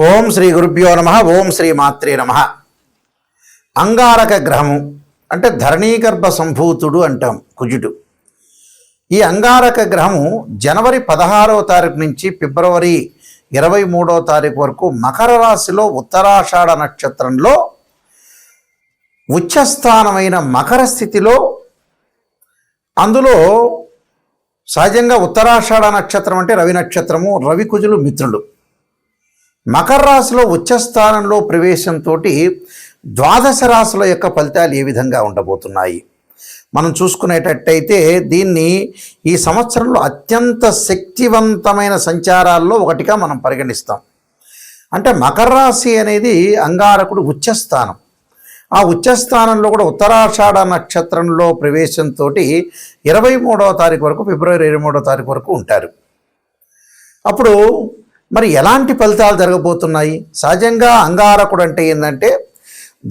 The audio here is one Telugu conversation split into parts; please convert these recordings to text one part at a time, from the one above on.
ఓం శ్రీ గురుభ్యో నమ. ఓం శ్రీ మాత్రే నమ. అంగారక గ్రహము అంటే ధరణీగర్భ సంభూతుడు అంటాం కుజుడు. ఈ అంగారక గ్రహము జనవరి 16వ తారీఖు నుంచి ఫిబ్రవరి 23వ తారీఖు వరకు మకర రాశిలో ఉత్తరాషాఢ నక్షత్రంలో ఉచ్చస్థానమైన మకర స్థితిలో, అందులో సహజంగా ఉత్తరాషాఢ నక్షత్రం అంటే రవి నక్షత్రము, రవి కుజులు మిత్రులు. మకర రాశిలో ఉచ్చస్థానంలో ప్రవేశంతో ద్వాదశ రాశుల యొక్క ఫలితాలు ఏ విధంగా ఉండబోతున్నాయి మనం చూసుకునేటట్టయితే, దీన్ని ఈ సంవత్సరంలో అత్యంత శక్తివంతమైన సంచారాల్లో ఒకటిగా మనం పరిగణిస్తాం. అంటే మకర రాశి అనేది అంగారకుడు ఉచ్చస్థానం. ఆ ఉచ్చస్థానంలో కూడా ఉత్తరాషాఢ నక్షత్రంలో ప్రవేశంతో 23వ తారీఖు వరకు, ఫిబ్రవరి 23వ తారీఖు వరకు ఉంటారు. అప్పుడు మరి ఎలాంటి ఫలితాలు జరగబోతున్నాయి? సహజంగా అంగారకుడు అంటే ఏంటంటే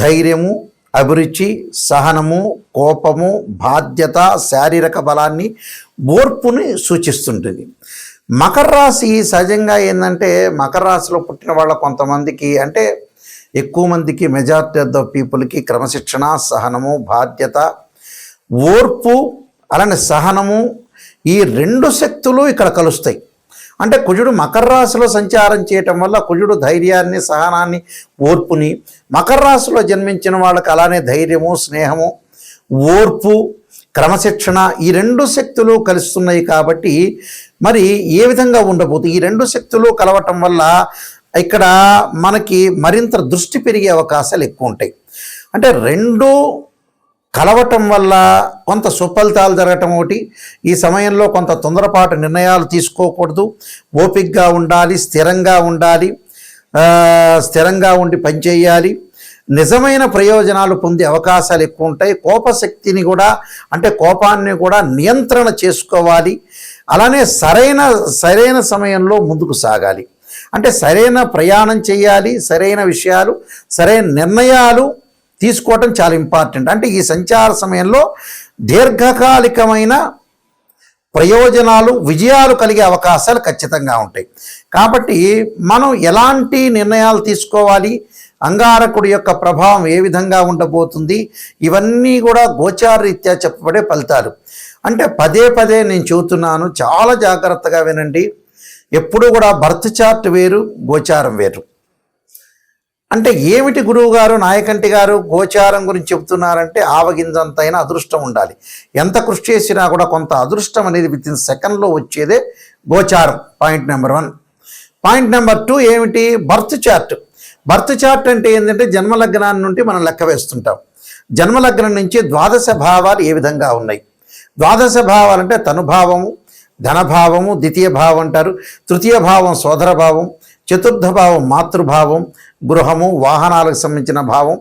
ధైర్యము, అభిరుచి, సహనము, కోపము, బాధ్యత, శారీరక బలాన్ని, ఓర్పుని సూచిస్తుంటుంది. మకర రాశి సహజంగా ఏంటంటే మకర రాశిలో పుట్టిన వాళ్ళ కొంతమందికి, అంటే ఎక్కువ మందికి, మెజారిటీ ఆఫ్ ద పీపుల్కి క్రమశిక్షణ, సహనము, బాధ్యత, ఓర్పు, అలానే సహనము, ఈ రెండు శక్తులు ఇక్కడ కలుస్తాయి. అంటే కుజుడు మకర రాశిలో సంచారం చేయటం వల్ల కుజుడు ధైర్యాన్ని, సహనాన్ని, ఓర్పుని, మకర రాశిలో జన్మించిన వాళ్ళకి అలానే ధైర్యము, స్నేహము, ఓర్పు, క్రమశిక్షణ, ఈ రెండు శక్తులు కలుస్తున్నాయి. కాబట్టి మరి ఏ విధంగా ఉండబోతుంది? ఈ రెండు శక్తులు కలవటం వల్ల ఇక్కడ మనకి మరింత దృష్టి పెరిగే అవకాశాలు ఎక్కువ ఉంటాయి. అంటే రెండు కలవటం వల్ల కొంత సుఫలితాలు జరగటం ఒకటి. ఈ సమయంలో కొంత తొందరపాటు నిర్ణయాలు తీసుకోకూడదు, ఓపికగా ఉండాలి, స్థిరంగా ఉండి పనిచేయాలి. నిజమైన ప్రయోజనాలు పొందే అవకాశాలు ఎక్కువ ఉంటాయి. కోపశక్తిని కూడా, అంటే కోపాన్ని కూడా నియంత్రణ చేసుకోవాలి. అలానే సరైన సమయంలో ముందుకు సాగాలి. అంటే సరైన ప్రయాణం చేయాలి, సరైన విషయాలు, సరైన నిర్ణయాలు తీసుకోవటం చాలా ఇంపార్టెంట్. అంటే ఈ సంచార సమయంలో దీర్ఘకాలికమైన ప్రయోజనాలు, విజయాలు కలిగే అవకాశాలు ఖచ్చితంగా ఉంటాయి. కాబట్టి మనం ఎలాంటి నిర్ణయాలు తీసుకోవాలి, అంగారకుడి యొక్క ప్రభావం ఏ విధంగా ఉండబోతుంది, ఇవన్నీ కూడా గోచారరీత్యా చెప్పబడే ఫలితాలు. అంటే పదే నేను చెబుతున్నాను, చాలా జాగ్రత్తగా వినండి. ఎప్పుడూ కూడా బర్త్ చార్ట్ వేరు, గోచారం వేరు. అంటే ఏమిటి గురువు గారు, నాయకంటి గారు గోచారం గురించి చెబుతున్నారంటే, ఆవగింజంతైనా అదృష్టం ఉండాలి. ఎంత కృషి చేసినా కూడా కొంత అదృష్టం అనేది వితిన్ సెకండ్లో వచ్చేదే గోచారం. Point number 1. పాయింట్ నెంబర్ 2 ఏమిటి? Birth chart. బర్త్ చార్ట్ అంటే ఏంటంటే జన్మలగ్నాన్ని నుండి మనం లెక్క వేస్తుంటాం. జన్మలగ్నం నుంచి ద్వాదశ భావాలు ఏ విధంగా ఉన్నాయి. ద్వాదశ భావాలు అంటే తనుభావము, ధనభావము, ద్వితీయ భావం అంటారు, తృతీయ భావం సోదర భావం, చతుర్థ భావం మాతృభావం, గృహము, వాహనాలకు సంబంధించిన భావం,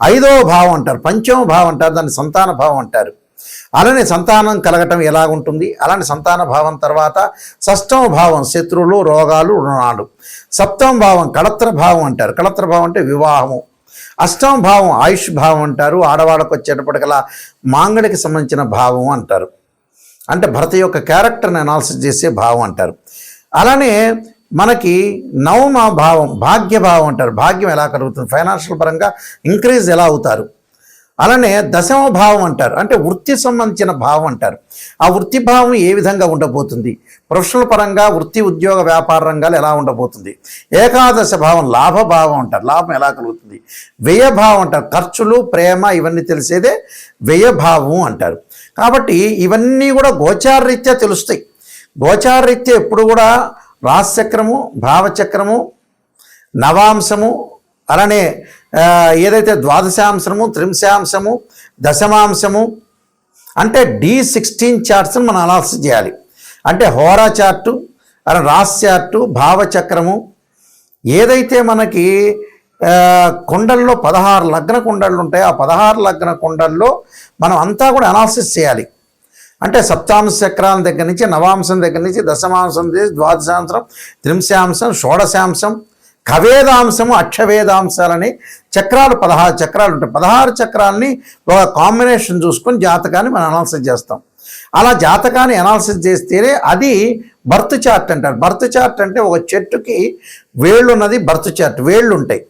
5వ భావం అంటారు, పంచమ భావం అంటారు, దాన్ని సంతాన భావం అంటారు. అలానే సంతానం కలగటం ఎలాగుంటుంది, అలాంటి సంతాన భావం తర్వాత 6వ భావం శత్రువులు, రోగాలు, రుణాలు, 7వ భావం కళత్ర భావం అంటారు. కళత్ర భావం అంటే వివాహము, 8వ భావం ఆయుష్ భావం అంటారు, ఆడవాళ్ళకు వచ్చేటప్పటికలా మాంగళికి సంబంధించిన భావం అంటారు. అంటే భర్త యొక్క క్యారెక్టర్ని అనాలిసిస్ చేసే భావం అంటారు. అలానే మనకి 9వ భావం భాగ్యభావం అంటారు. భాగ్యం ఎలా కలుగుతుంది, ఫైనాన్షియల్ పరంగా ఇంక్రీజ్ ఎలా అవుతారు. అలానే 10వ భావం అంటారు, అంటే వృత్తి సంబంధించిన భావం అంటారు. ఆ వృత్తి భావం ఏ విధంగా ఉండబోతుంది, ప్రొఫెషనల్ పరంగా వృత్తి, ఉద్యోగ, వ్యాపార రంగాలు ఎలా ఉండబోతుంది. 11వ భావం లాభభావం అంటారు, లాభం ఎలా కలుగుతుంది. వ్యయభావం అంటారు, ఖర్చులు, ప్రేమ, ఇవన్నీ తెలిసేదే వ్యయభావం అంటారు. కాబట్టి ఇవన్నీ కూడా గోచారరీత్యా తెలుస్తాయి. గోచారరీత్యా ఎప్పుడు కూడా రాశిచక్రము, భావచక్రము, నవాంశము, అలానే ఏదైతే ద్వాదశాంశము, త్రింశాంశము, దశమాంశము, అంటే D16 చార్ట్స్ని మనం అనాలిసిస్ చేయాలి. అంటే హోరా చార్టు, అలా రాశి చార్టు, భావచక్రము, ఏదైతే మనకి కుండల్లో 16 లగ్న కుండళ్ళు ఉంటాయో ఆ 16 లగ్న కుండల్లో మనం అంతా కూడా అనాలిసిస్ చేయాలి. అంటే సప్తాంశ చక్రాల దగ్గర నుంచి, నవాంశం దగ్గర నుంచి, దశమాంశం, ద్వాదశాంశం, త్రింశాంశం, షోడశాంశం, ఖవేదాంశము, అక్షవేదాంశాలని చక్రాలు 16 చక్రాలు ఉంటాయి. 16 చక్రాలని ఒక కాంబినేషన్ చూసుకొని జాతకాన్ని మనం అనాలిసిస్ చేస్తాం. అలా జాతకాన్ని అనాలిసిస్ చేస్తేనే అది బర్త్ చార్ట్ అంటారు. బర్త్ చార్ట్ అంటే ఒక చెట్టుకి వేళ్ళు ఉన్నది బర్త్ చార్ట్, వేళ్ళు ఉంటాయి,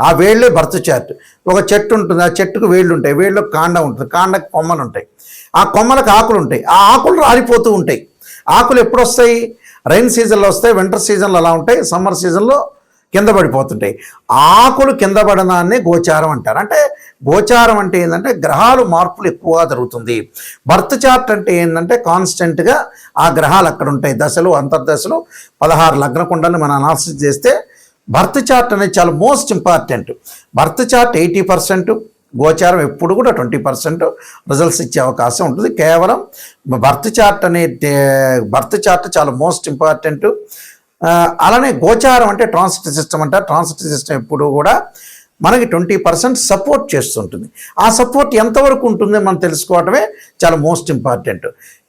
ఆ వేళ్ళే బర్త్ చార్ట్. ఒక చెట్టు ఉంటుంది, ఆ చెట్టుకు వేళ్ళు ఉంటాయి, వేళ్ళకు కాండం ఉంటుంది, కాండకు కొమ్మలు ఉంటాయి, ఆ కొమ్మలకు ఆకులు ఉంటాయి, ఆ ఆకులు రాలిపోతూ ఉంటాయి. ఆకులు ఎప్పుడు వస్తాయి? రైన్ సీజన్లో వస్తాయి, వింటర్ సీజన్లో అలా ఉంటాయి, సమ్మర్ సీజన్లో కింద పడిపోతుంటాయి. ఆకులు కింద పడడాన్ని గోచారం అంటారు. అంటే గోచారం అంటే ఏంటంటే గ్రహాలు మార్పులు ఎక్కువగా జరుగుతుంది. బర్త్ చార్ట్ అంటే ఏంటంటే కాన్స్టెంట్గా ఆ గ్రహాలు అక్కడ ఉంటాయి, దశలు అంతర్దశలు 16 లగ్న కుండల్ని మనం అనాలిసిస్ చేస్తే బర్త్ చార్ట్ అనేది చాలా మోస్ట్ ఇంపార్టెంట్. బర్త్ చార్ట్ 80%, గోచారం ఎప్పుడు కూడా 20% రిజల్ట్స్ ఇచ్చే అవకాశం ఉంటుంది. కేవలం బర్త్ చార్ట్ చాలా మోస్ట్ ఇంపార్టెంట్. అలానే గోచారం అంటే ట్రాన్సిట్ సిస్టమ్ అంటారు. ట్రాన్సిట్ సిస్టమ్ ఎప్పుడు కూడా మనకి 20% సపోర్ట్ చేస్తుంటుంది. ఆ సపోర్ట్ ఎంతవరకు ఉంటుందో మనం తెలుసుకోవటమే చాలా మోస్ట్ ఇంపార్టెంట్.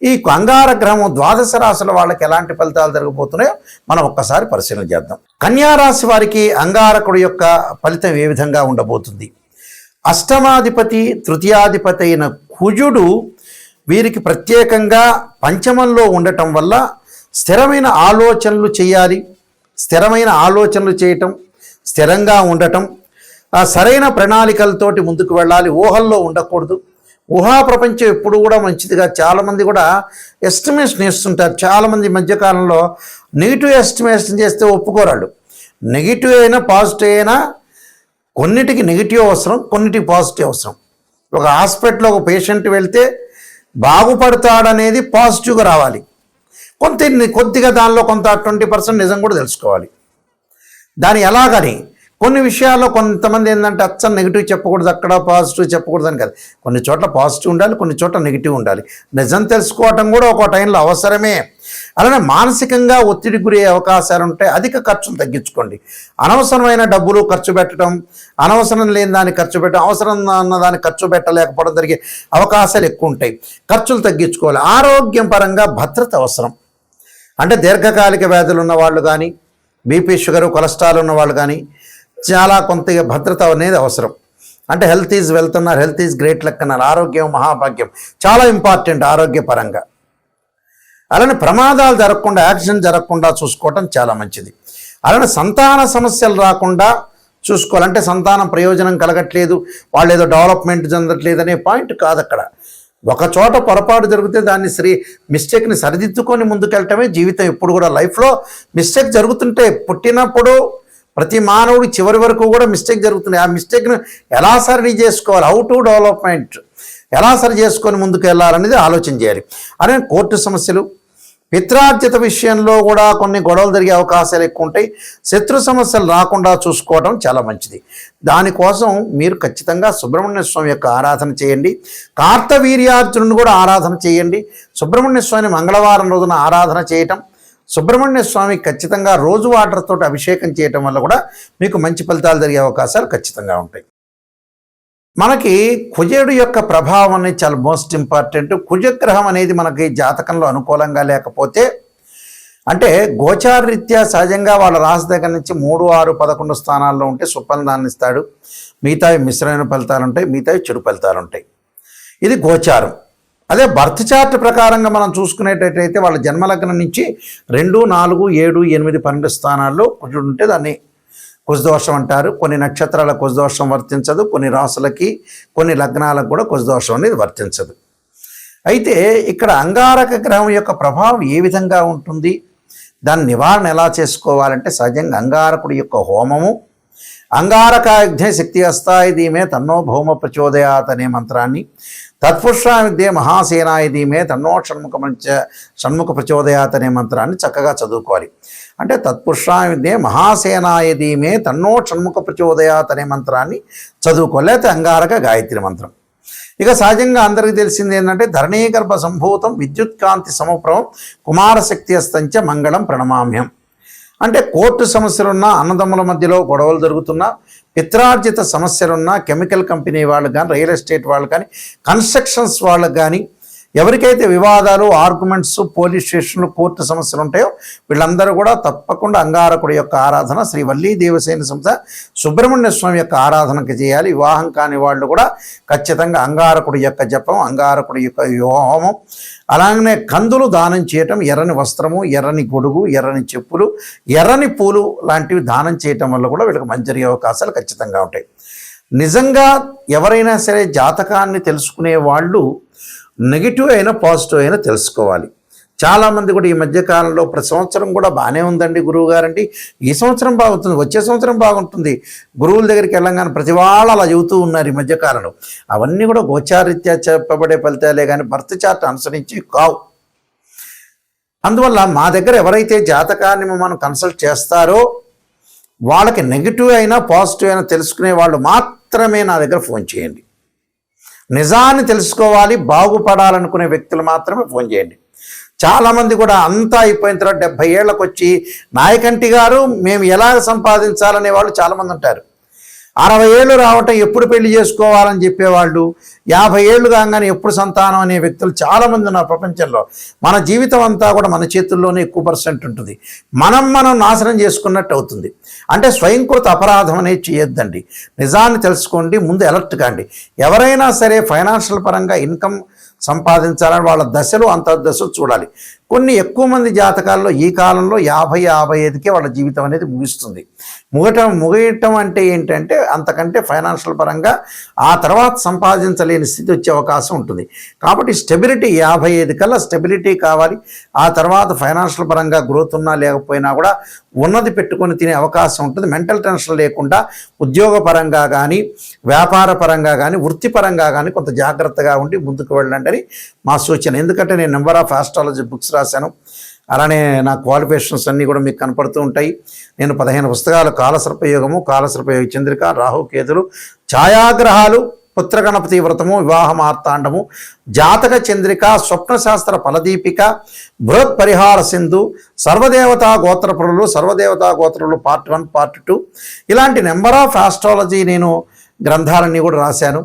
ఈ అంగార గ్రహం ద్వాదశ రాశుల వాళ్ళకి ఎలాంటి ఫలితాలు జరగబోతున్నాయో మనం ఒక్కసారి పరిశీలన చేద్దాం. కన్యా రాశి వారికి అంగారకుడి యొక్క ఫలితం ఏ విధంగా ఉండబోతుంది? అష్టమాధిపతి తృతీయాధిపతి అయిన కుజుడు వీరికి ప్రత్యేకంగా పంచమంలో ఉండటం వల్ల స్థిరమైన ఆలోచనలు చేయాలి, స్థిరమైన ఆలోచనలు చేయటం, స్థిరంగా ఉండటం, సరైన ప్రణాళికలతోటి ముందుకు వెళ్ళాలి, ఊహల్లో ఉండకూడదు. ఊహా ప్రపంచం ఎప్పుడు కూడా మంచిదిగా చాలామంది కూడా ఎస్టిమేషన్ వేస్తుంటారు. చాలామంది మధ్యకాలంలో నెగిటివ్ ఎస్టిమేషన్ చేస్తే ఒప్పుకోరాళ్ళు. నెగిటివ్ అయినా పాజిటివ్ అయినా కొన్నిటికి నెగిటివ్ అవసరం, కొన్నిటికి పాజిటివ్ అవసరం. ఒక హాస్పిటల్లో ఒక పేషెంట్ వెళ్తే బాగుపడతాడనేది పాజిటివ్గా రావాలి, కొద్దిగా దానిలో కొంత 20% నిజం కూడా తెలుసుకోవాలి. దాని ఎలాగని కొన్ని విషయాల్లో కొంతమంది ఏంటంటే అచ్చం నెగిటివ్ చెప్పకూడదు, అక్కడ పాజిటివ్ చెప్పకూడదు అని కాదు. కొన్ని చోట్ల పాజిటివ్ ఉండాలి, కొన్ని చోట్ల నెగిటివ్ ఉండాలి. నిజం తెలుసుకోవటం కూడా ఒక టైంలో అవసరమే. అలానే మానసికంగా ఒత్తిడి గురే అవకాశాలు ఉంటాయి. అధిక ఖర్చులు తగ్గించుకోండి. అనవసరమైన డబ్బులు ఖర్చు పెట్టడం, అనవసరం లేని దాన్ని ఖర్చు పెట్టడం, అవసరం అన్న దాన్ని ఖర్చు పెట్టలేకపోవడం జరిగే అవకాశాలు ఎక్కువ ఉంటాయి. ఖర్చులు తగ్గించుకోవాలి. ఆరోగ్యం పరంగా భద్రత అవసరం. అంటే దీర్ఘకాలిక వ్యాధులు ఉన్న వాళ్ళు కానీ, బీపీ షుగరు కొలెస్ట్రాల్ ఉన్న వాళ్ళు కానీ చాలా కొంత భద్రత అనేది అవసరం. అంటే హెల్త్ ఈజ్ వెల్త్ అన్నారు, హెల్త్ ఈజ్ గ్రేట్ లక్ అన్నారు. ఆరోగ్యం మహాభాగ్యం, చాలా ఇంపార్టెంట్ ఆరోగ్యపరంగా. అలానే ప్రమాదాలు జరగకుండా, యాక్సిడెంట్ జరగకుండా చూసుకోవటం చాలా మంచిది. అలానే సంతాన సమస్యలు రాకుండా చూసుకోవాలంటే సంతానం ప్రయోజనం కలగట్లేదు, వాళ్ళు ఏదో డెవలప్మెంట్ చెందట్లేదు అనే పాయింట్ కాదు అక్కడ. ఒక చోట పొరపాటు జరిగితే దాన్ని మిస్టేక్ని సరిదిద్దుకొని ముందుకెళ్ళటమే జీవితం. ఎప్పుడు కూడా లైఫ్లో మిస్టేక్ జరుగుతుంటే పుట్టినప్పుడు ప్రతి మానవుడి చివరి వరకు కూడా మిస్టేక్ జరుగుతుంది. ఆ మిస్టేక్ను ఎలా సరి చేసుకోవాలి, హౌ టు డెవలప్మెంట్ ఎలా సరి చేసుకొని ముందుకు వెళ్ళాలనేది ఆలోచన చేయాలి. అనే కోర్టు సమస్యలు, పిత్రార్జిత విషయంలో కూడా కొన్ని గొడవలు జరిగే అవకాశాలు ఎక్కువ ఉంటాయి. శత్రు సమస్యలు రాకుండా చూసుకోవడం చాలా మంచిది. దానికోసం మీరు ఖచ్చితంగా సుబ్రహ్మణ్య స్వామి యొక్క ఆరాధన చేయండి. కార్తవీర్యార్జునుని కూడా ఆరాధన చేయండి. సుబ్రహ్మణ్య స్వామిని మంగళవారం రోజున ఆరాధన చేయటం, సుబ్రహ్మణ్య స్వామి ఖచ్చితంగా రోజు వాటర్ తోటి అభిషేకం చేయటం వల్ల కూడా మీకు మంచి ఫలితాలు జరిగే అవకాశాలు ఖచ్చితంగా ఉంటాయి. మనకి కుజుడు యొక్క ప్రభావం అనేది చాలా మోస్ట్ ఇంపార్టెంట్. కుజగ్రహం అనేది మనకి జాతకంలో అనుకూలంగా లేకపోతే, అంటే గోచారరీత్యా సహజంగా వాళ్ళ రాశి దగ్గర నుంచి 3, 6, 11 స్థానాల్లో ఉంటే సుఫలితాన్ని ఇస్తాడు. మిగతావి మిశ్రమైన ఫలితాలు ఉంటాయి, మిగతావి చెడు ఫలితాలు ఉంటాయి. ఇది గోచారం. అదే బర్త్ చార్ట్ ప్రకారంగా మనం చూసుకునేటట్టయితే వాళ్ళ జన్మలగ్నం నుంచి 2, 4, 7, 8, 12 స్థానాల్లో కుజుడు ఉంటే దాన్ని కుజదోషం అంటారు. కొన్ని నక్షత్రాల కుజదోషం వర్తించదు, కొన్ని రాసులకి, కొన్ని లగ్నాలకు కూడా కుజదోషం అనేది వర్తించదు. అయితే ఇక్కడ అంగారక గ్రహం యొక్క ప్రభావం ఏ విధంగా ఉంటుంది, దాని నివారణ ఎలా చేసుకోవాలంటే సహజంగా అంగారకుడి యొక్క హోమము, అంగారకాగ్నే శక్తి అస్తాయి ధీమే తన్నో భౌమ ప్రచోదయాత్ అనే మంత్రాన్ని, తత్పురుషా విద్యే మహాసేనాయ ధీమే తన్నో షణ్ముఖ ప్రచోదయాత్ అనే మంత్రాన్ని చక్కగా చదువుకోవాలి. అంటే తత్పురుషా విద్యే మహాసేనాయ ధీమే తన్నో షణ్ముఖ ప్రచోదయాత్ అనే మంత్రాన్ని చదువుకోవాలి. లేకపోతే అంగారక గాయత్రి మంత్రం. ఇక సహజంగా అందరికీ తెలిసింది ఏంటంటే ధరణీగర్భ సంభూతం విద్యుత్కాంతి సమప్రభం కుమారశక్తి అస్తంచ మంగళం ప్రణమామ్యం. అంటే కోర్టు సమస్యలున్నా, అన్నదమ్ముల మధ్యలో గొడవలు జరుగుతున్నా, పిత్రార్జిత సమస్యలున్నా, కెమికల్ కంపెనీ వాళ్ళు కానీ, రియల్ ఎస్టేట్ వాళ్ళు కానీ, కన్స్ట్రక్షన్స్ వాళ్ళకు కానీ ఎవరికైతే వివాదాలు, ఆర్గ్యుమెంట్స్, పోలీస్ స్టేషన్లు, కోర్టు సమస్యలు ఉంటాయో వీళ్ళందరూ కూడా తప్పకుండా అంగారకుడి యొక్క ఆరాధన, శ్రీ వల్లీ దేవసేన సంస్థ సుబ్రహ్మణ్య స్వామి యొక్క ఆరాధనకి చేయాలి. వివాహం కాని వాళ్ళు కూడా ఖచ్చితంగా అంగారకుడి యొక్క జపం, అంగారకుడి యొక్క హోమం, అలాగనే కందులు దానం చేయటం, ఎర్రని వస్త్రము, ఎర్రని గొడుగు, ఎర్రని చెప్పులు, ఎర్రని పూలు లాంటివి దానం చేయటం వల్ల కూడా వీళ్ళకి మంచి జరిగే అవకాశాలు ఖచ్చితంగా ఉంటాయి. నిజంగా ఎవరైనా సరే జాతకాన్ని తెలుసుకునే వాళ్ళు నెగిటివ్ అయినా పాజిటివ్ అయినా తెలుసుకోవాలి. చాలామంది కూడా ఈ మధ్యకాలంలో ప్రతి సంవత్సరం కూడా బాగానే ఉందండి గురువు గారండి, ఈ సంవత్సరం బాగుంటుంది, వచ్చే సంవత్సరం బాగుంటుంది, గురువుల దగ్గరికి వెళ్ళంగానే ప్రతి వాళ్ళు అలా చెబుతూ ఉన్నారు ఈ మధ్యకాలంలో. అవన్నీ కూడా గోచారీత్యా చెప్పబడే ఫలితాలే కానీ బర్త్ చార్ట్ అనుసరించి కావు. అందువల్ల మా దగ్గర ఎవరైతే జాతకాన్ని మనం కన్సల్ట్ చేస్తారో వాళ్ళకి నెగిటివ్ అయినా పాజిటివ్ అయినా తెలుసుకునే వాళ్ళు మాత్రమే నా దగ్గర ఫోన్ చేయండి. నిజాన్ని తెలుసుకోవాలి, బాగుపడాలనుకునే వ్యక్తులు మాత్రమే ఫోన్ చేయండి. చాలామంది కూడా అంతా అయిపోయిన తర్వాత 70 ఏళ్ళకు వచ్చి నాయకంటి గారు మేము ఎలా సంపాదించాలనే వాళ్ళు చాలామంది ఉంటారు. 60 ఏళ్ళు రావటం ఎప్పుడు పెళ్లి చేసుకోవాలని చెప్పేవాళ్ళు, 50 ఏళ్ళు కాగానే ఎప్పుడు సంతానం అనే వ్యక్తులు చాలామంది ఉన్నారు ప్రపంచంలో. మన జీవితం అంతా కూడా మన చేతుల్లోనే ఎక్కువ పర్సెంట్ ఉంటుంది. మనం నాశనం చేసుకున్నట్టు అవుతుంది. అంటే స్వయంకృత అపరాధం అనేది చేయొద్దండి. నిజాన్ని తెలుసుకోండి, ముందు అలర్ట్ కాండి. ఎవరైనా సరే ఫైనాన్షియల్ పరంగా ఇన్కమ్ సంపాదించాలని వాళ్ళ దశలు అంతర్దశలు చూడాలి. కొన్ని ఎక్కువ మంది జాతకాల్లో ఈ కాలంలో 50-55కే వాళ్ళ జీవితం అనేది ముగుస్తుంది. ముగియటం అంటే ఏంటంటే అంతకంటే ఫైనాన్షియల్ పరంగా ఆ తర్వాత సంపాదించలేని స్థితి వచ్చే అవకాశం ఉంటుంది. కాబట్టి స్టెబిలిటీ 55 కల్లా స్టెబిలిటీ కావాలి. ఆ తర్వాత ఫైనాన్షియల్ పరంగా గ్రోత్ ఉన్నా లేకపోయినా కూడా ఉన్నది పెట్టుకొని తినే అవకాశం ఉంటుంది. మెంటల్ టెన్షన్ లేకుండా ఉద్యోగపరంగా కానీ, వ్యాపార పరంగా కానీ, వృత్తిపరంగా కానీ కొంత జాగ్రత్తగా ఉండి ముందుకు వెళ్ళండి అని మా సూచన. ఎందుకంటే నేను నెంబర్ ఆఫ్ ఆస్ట్రాలజీ బుక్స్ రాశాను, అలానే నా క్వాలిఫికేషన్స్ అన్నీ కూడా మీకు కనపడుతూ ఉంటాయి. నేను 15 పుస్తకాలు, కాలసర్పయోగము, కాలసర్పయోగ చంద్రిక, రాహుకేతులు, ఛాయాగ్రహాలు, పుత్రగణపతి వ్రతము, వివాహ మార్తాండము, జాతక చంద్రిక, స్వప్నశాస్త్ర ఫలదీపిక, బృహత్ పరిహార సింధు, సర్వదేవతా గోత్రపురులు, సర్వదేవతా గోత్రపురులు పార్ట్ 1, పార్ట్ 2 ఇలాంటి నెంబర్ ఆఫ్ ఆస్ట్రాలజీ నేను గ్రంథాలన్నీ కూడా రాశాను.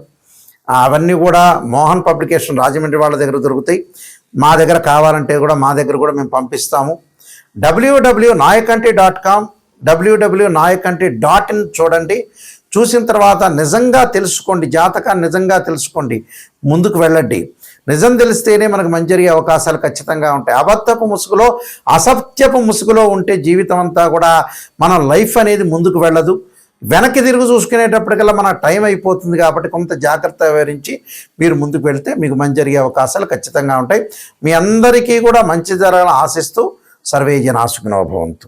అవన్నీ కూడా మోహన్ పబ్లికేషన్ రాజమండ్రి వాళ్ళ దగ్గర దొరుకుతాయి. మా దగ్గర కావాలంటే కూడా మా దగ్గర కూడా మేము పంపిస్తాము. www.nayakanti.com, www.nayakanti.in చూడండి. చూసిన తర్వాత నిజంగా తెలుసుకోండి, జాతకాన్ని నిజంగా తెలుసుకోండి, ముందుకు వెళ్ళండి. నిజం తెలిస్తేనే మనకు మంచి జరిగే అవకాశాలు ఖచ్చితంగా ఉంటాయి. అబద్ధపు ముసుగులో, అసత్యపు ముసుగులో ఉంటే జీవితం అంతా కూడా మన లైఫ్ అనేది ముందుకు వెళ్ళదు. వెనక్కి తిరిగి చూసుకునేటప్పటికల్లా మన టైం అయిపోతుంది. కాబట్టి కొంత జాగ్రత్త వివరించి మీరు ముందుకు వెళ్తే మీకు మంచి జరిగే అవకాశాలు ఖచ్చితంగా ఉంటాయి. మీ అందరికీ కూడా మంచి జరగాలని ఆశిస్తూ సర్వే జనా సుఖినో భవంతు.